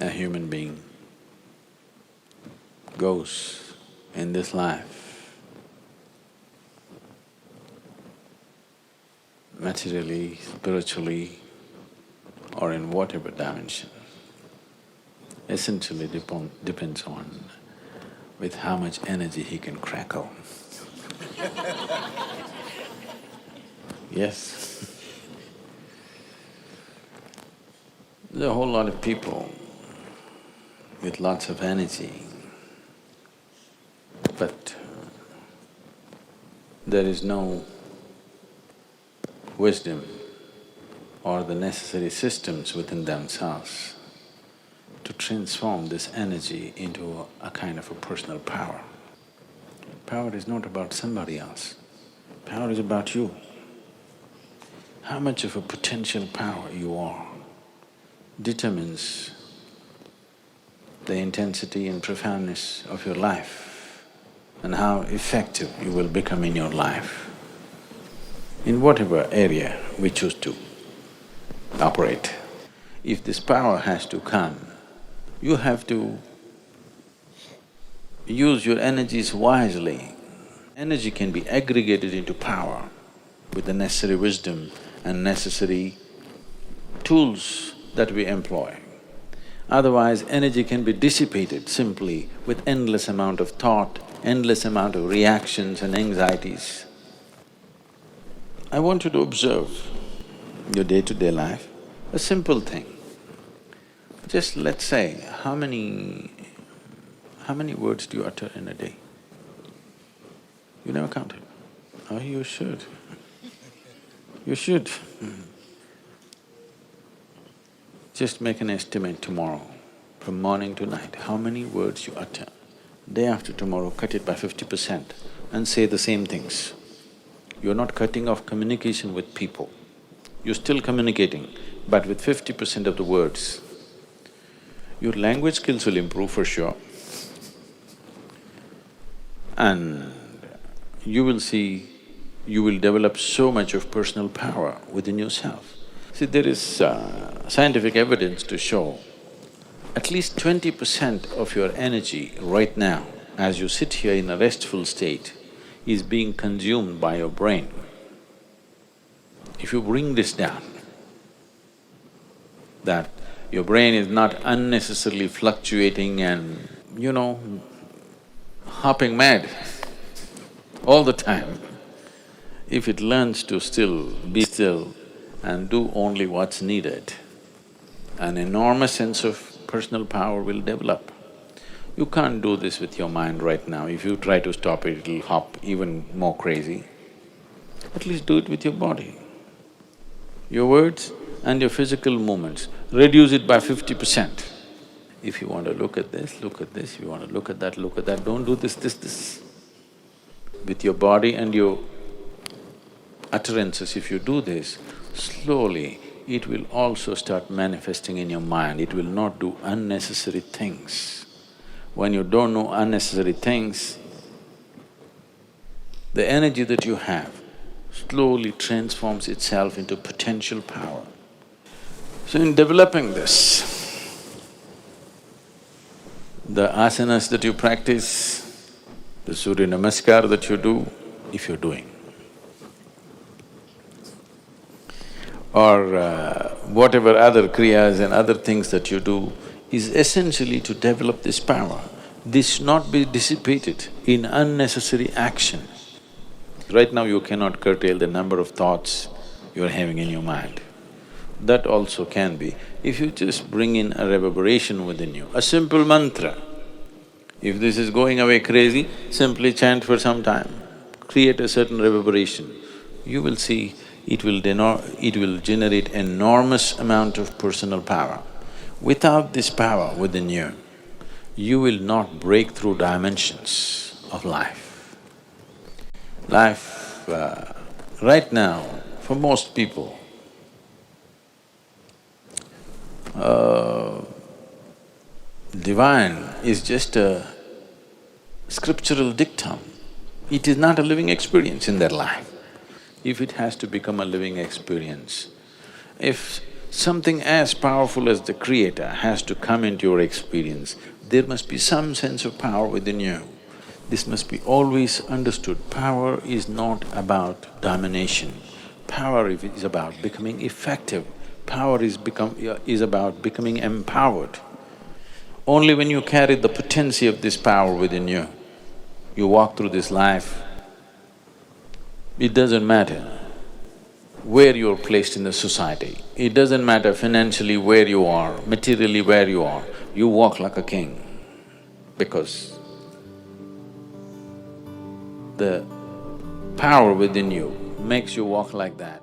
a human being goes in this life, materially, spiritually, or in whatever dimension, essentially depends on with how much energy he can crackle. Yes. There are a whole lot of people with lots of energy, but there is no wisdom or the necessary systems within themselves to transform this energy into a kind of a personal power. Power is not about somebody else, power is about you. How much of a potential power you are determines the intensity and profoundness of your life and how effective you will become in your life, in whatever area we choose to operate. If this power has to come, you have to use your energies wisely. Energy can be aggregated into power with the necessary wisdom and necessary tools that we employ. Otherwise, energy can be dissipated simply with endless amount of thought, endless amount of reactions and anxieties. I want you to observe your day-to-day life, a simple thing. Just let's say, how many words do you utter in a day? You never counted? Oh, you should. You should. Just make an estimate tomorrow, from morning to night, how many words you utter. Day after tomorrow, cut it by 50% and say the same things. You're not cutting off communication with people. You're still communicating, but with 50% of the words. Your language skills will improve for sure. And you will see, you will develop so much of personal power within yourself. See, there is scientific evidence to show at least 20% of your energy right now, as you sit here in a restful state, is being consumed by your brain. If you bring this down, that your brain is not unnecessarily fluctuating and, hopping mad all the time, if it learns to still be still and do only what's needed, an enormous sense of personal power will develop. You can't do this with your mind right now. If you try to stop it, it'll hop even more crazy. At least do it with your body. Your words and your physical movements, reduce it by 50%. If you want to look at this, look at this. If you want to look at that, don't do this. With your body and your utterances, if you do this, slowly it will also start manifesting in your mind. It will not do unnecessary things. When you don't know unnecessary things, the energy that you have slowly transforms itself into potential power. So in developing this, the asanas that you practice, the Surya Namaskar that you do, if you're doing, or whatever other kriyas and other things that you do, is essentially to develop this power. This should not be dissipated in unnecessary action. Right now you cannot curtail the number of thoughts you're having in your mind. That also can be, if you just bring in a reverberation within you, a simple mantra. If this is going away crazy, simply chant for some time, create a certain reverberation. You will see it will generate enormous amount of personal power. Without this power within you, you will not break through dimensions of life. Life, right now, for most people, divine is just a scriptural dictum. It is not a living experience in their life. If it has to become a living experience, if Something as powerful as the Creator has to come into your experience. There must be some sense of power within you. This must be always understood. Power is not about domination. Power is about becoming effective. Power is about becoming empowered. Only when you carry the potency of this power within you, you walk through this life. It doesn't matter where you're placed in the society. It doesn't matter financially where you are, materially where you are. You walk like a king because the power within you makes you walk like that.